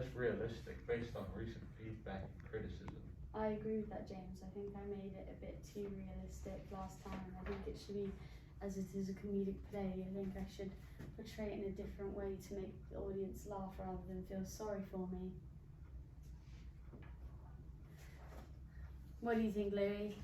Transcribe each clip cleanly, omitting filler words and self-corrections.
less realistic based on recent feedback and criticism. I agree with that, James. I think I made it a bit too realistic last time. I think it should be, as it is a comedic play, I think I should portray it in a different way to make the audience laugh rather than feel sorry for me. What do you think, Louis?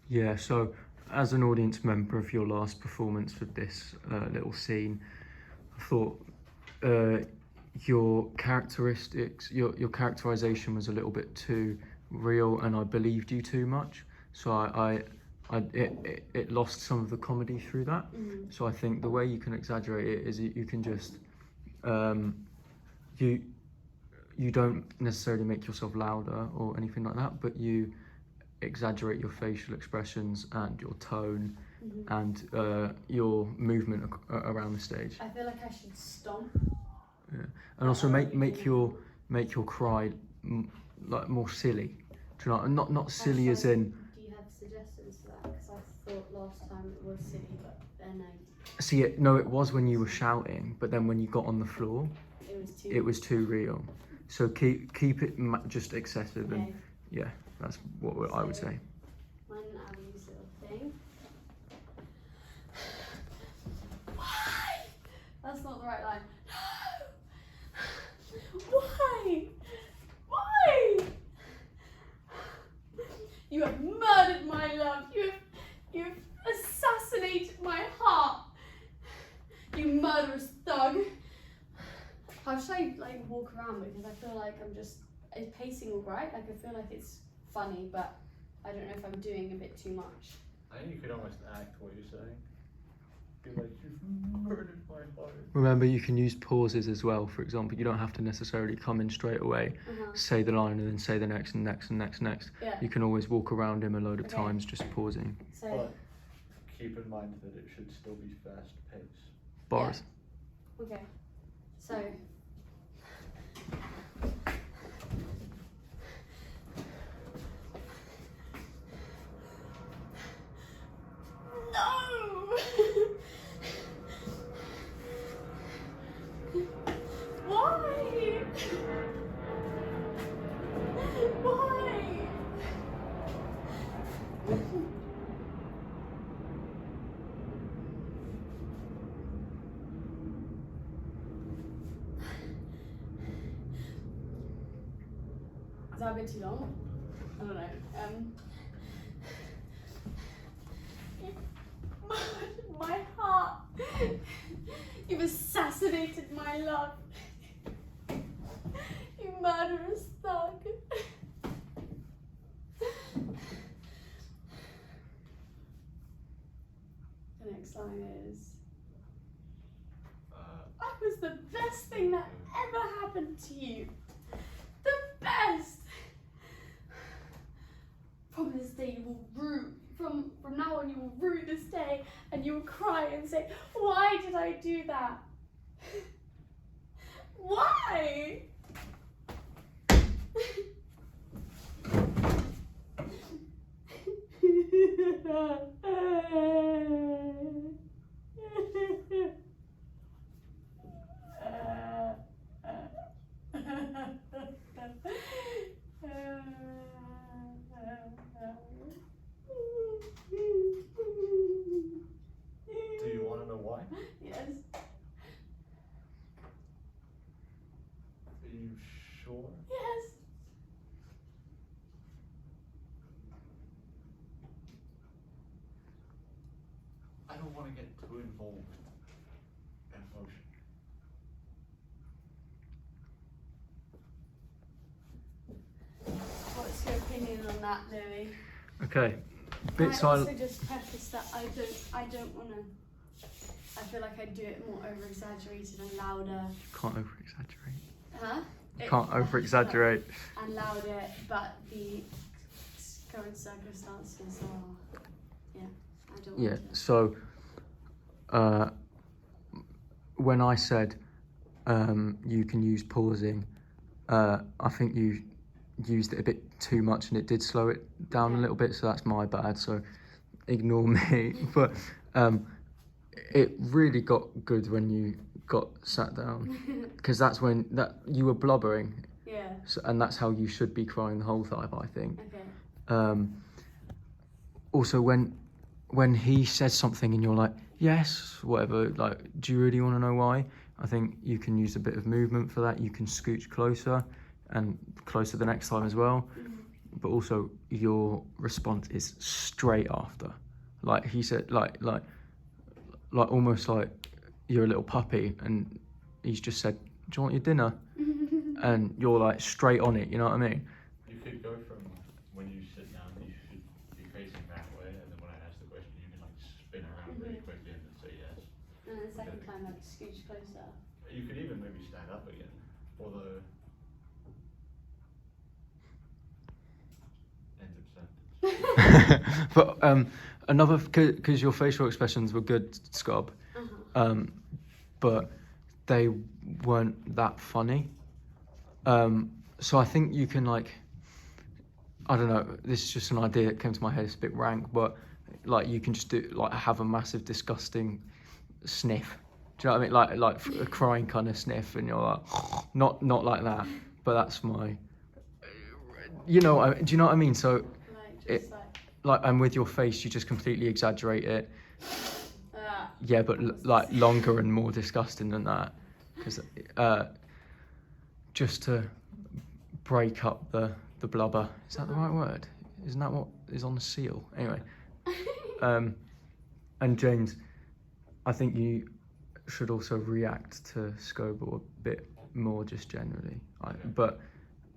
Yeah, so as an audience member of your last performance for this little scene, I thought your characteristics, your characterization was a little bit too real, and I believed you too much. So it lost some of the comedy through that. So I think the way you can exaggerate it is you can just you don't necessarily make yourself louder or anything like that, but you exaggerate your facial expressions and your tone and your movement around the stage. I feel like I should stomp. Yeah, and also make your cry like more silly. Do you know, not silly as in. Do you have suggestions for that? Because I thought last time it was silly, but then I. See, no, it was when you were shouting, but then when you got on the floor, It was too real. So keep it just excessive, okay. And yeah, that's what I would say. When I use a little thing. Why? That's not the right line. No! Why? Why? You have murdered my love. You have assassinated my heart. You murderous thug. How should I walk around, because I feel like is pacing all right? Like I feel like it's funny, but I don't know if I'm doing a bit too much. I think you could almost act what you're saying. Be like, you've murdered my heart. Remember, you can use pauses as well. For example, you don't have to necessarily come in straight away, say the line, and then say the next and next and next. Yeah. You can always walk around him a load of times, just pausing. So. But keep in mind that it should still be fast paced. Bars. Yeah. Okay. So. No! Why? Why? Is that a bit too long? I don't know. You murdered my heart. You've assassinated my love. You murderous thug. The next line is, I was the best thing that ever happened to you. The best. From this day you will rue. From now on you will rue this day, and you will cry and say, why did I do that? Why? Do you want to know why? Yes. Are you sure? Yes. I don't want to get too involved in emotion. What's your opinion on that, Louis? Okay. I also just preface that I don't want to. I feel like I do it more over exaggerated and louder. Can't over exaggerate. Huh? Can't over exaggerate. And louder, but the current circumstances are. Yeah, I don't want Yeah. to. So, when I said you can use pausing, I think you used it a bit too much, and it did slow it down a little bit. So that's my bad. So ignore me. But it really got good when you got sat down, because that's when you were blubbering So, and that's how you should be crying the whole time, I think. Okay. Also, when he says something and you're like, yes, whatever, like, do you really want to know why? I think you can use a bit of movement for that. You can scooch closer and closer the next time as well. But also your response is straight after. Like he said, like almost like you're a little puppy and he's just said, do you want your dinner? And you're like straight on it, you know what I mean? You could go from when you sit down, you should be facing that way, and then when I ask the question, you can like spin around really quickly and then say yes. And then the second time, like scooch closer. You could even maybe stand up again, although end of sentence. But another, because your facial expressions were good, Scob, but they weren't that funny. So I think you can like, I don't know, this is just an idea that came to my head, it's a bit rank, but like you can just do like have a massive disgusting sniff. Do you know what I mean? Like a crying kind of sniff, and you're like, not like that, but that's my, you know, do you know what I mean? So Like just like, and with your face, you just completely exaggerate it. that. Yeah, but like longer and more disgusting than that, because just to break up the blubber. Is that the right word? Isn't that what is on the seal? Anyway, and James, I think you should also react to Scoble a bit more, just generally. But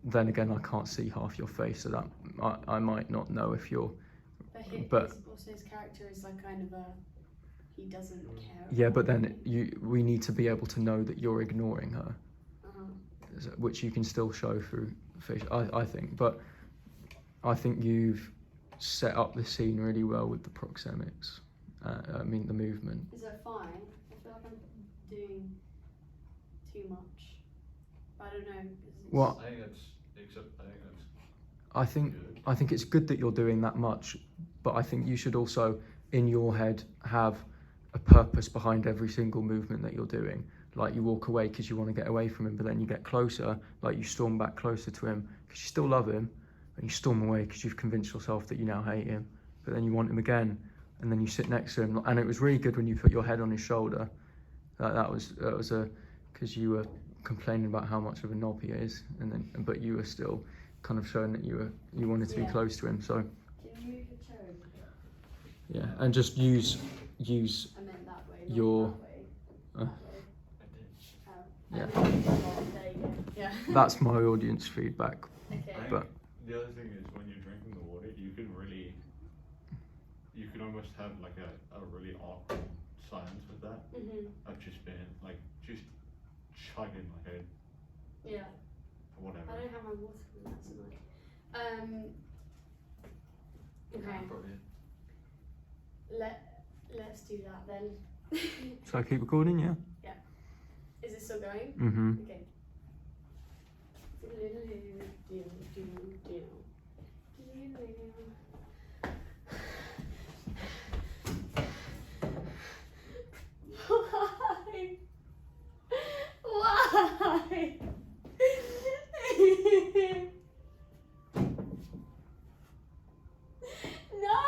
then again, I can't see half your face, so that I might not know if you're. But also his character is like kind of a, he doesn't care. Yeah, but then we need to be able to know that you're ignoring her, which you can still show through face. I think, but I think you've set up the scene really well with the proxemics. I mean the movement. Is that fine? I feel like I'm doing too much. I don't know. What? I think that's I think it's good that you're doing that much, but I think you should also, in your head, have a purpose behind every single movement that you're doing. Like you walk away because you want to get away from him, but then you get closer, like you storm back closer to him because you still love him, and you storm away because you've convinced yourself that you now hate him, but then you want him again, and then you sit next to him. And it was really good when you put your head on his shoulder. That was because you were complaining about how much of a knob he is, but you were still kind of showing that you wanted to be close to him. So Can you move your chair over a bit? yeah, and just use I meant that way. Not your. That way. Yeah. There you go. Yeah. That's my audience feedback. Okay. But the other thing is when you're drinking the water, you could almost have like a really awkward silence with that. Of just being like just chugging like a Yeah. whatever. I don't have my water from that tonight. Okay. Let's do that then. shall I keep recording? Yeah. Is it still going? Mhm. Okay. Why? Why? No!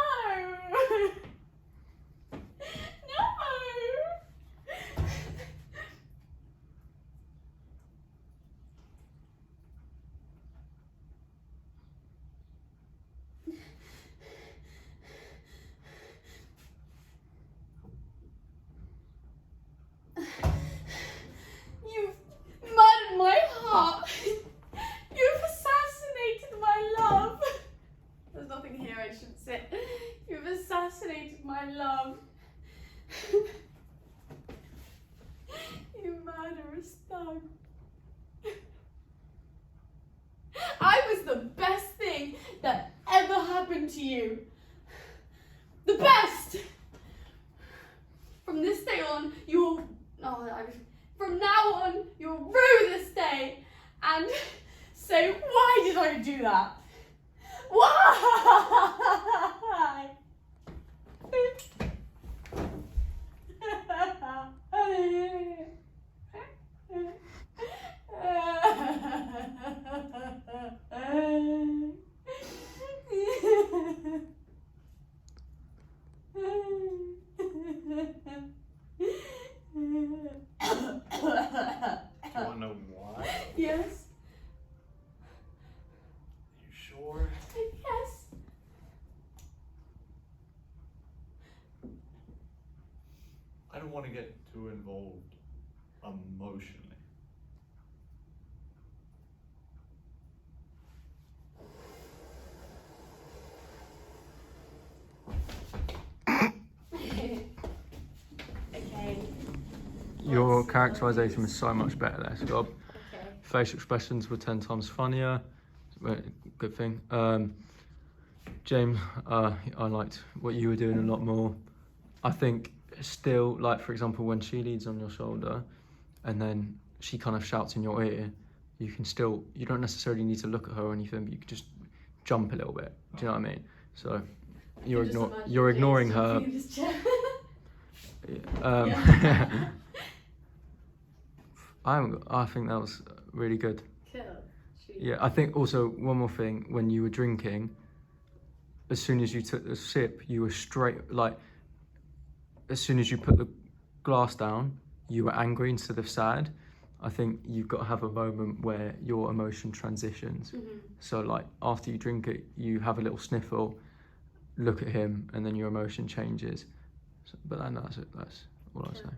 You've murdered my heart. You've assassinated my love. There's nothing here I should say. You've assassinated my love. You murderous thug. I was the best thing that ever happened to you. The best! From this day on, from now on, you'll rue this day and say, why did I do that? Why? want to get too involved emotionally. Okay. Your characterization was so much better there, Scott. Okay. Facial expressions were 10 times funnier. Good thing. James, I liked what you were doing a lot more. I think still, like for example, when she leads on your shoulder and then she kind of shouts in your ear, you can still, you don't necessarily need to look at her or anything, but you can just jump a little bit. Do you know what I mean? So you're ignoring her. Yeah. I think that was really good. Cool. Yeah, I think also one more thing, when you were drinking, as soon as you took the sip, you were straight, like, as soon as you put the glass down, you were angry instead of sad. I think you've got to have a moment where your emotion transitions. Mm-hmm. So like after you drink it, you have a little sniffle, look at him, and then your emotion changes. So, but that's it, that's all I'll say.